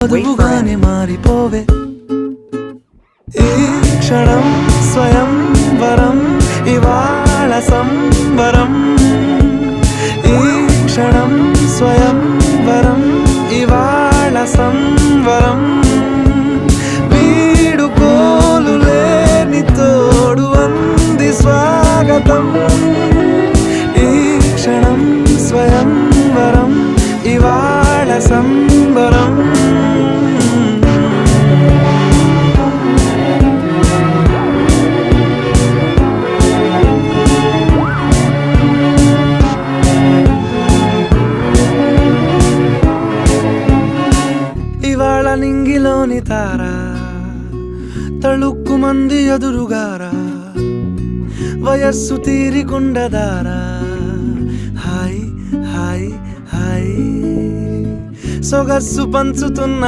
వధువుగానే మారిపోవే ఈ క్షణం స్వయం వరం ఇవాళ సంబరం ఈ క్షణం స్వయం వరం ఇవాళ సంవరం వీడుకోలు లేని తోడు అంది స్వాగతం ఈ క్షణం స్వయం వరం ఇవాళ సంబరం ఇవాళ నింగిలోని తారా తళుక్కు మంది ఎదురుగారా వయస్సు తీరికుండదారా హాయ్ హాయ్ హాయ్ సొగస్సు పంచుతున్న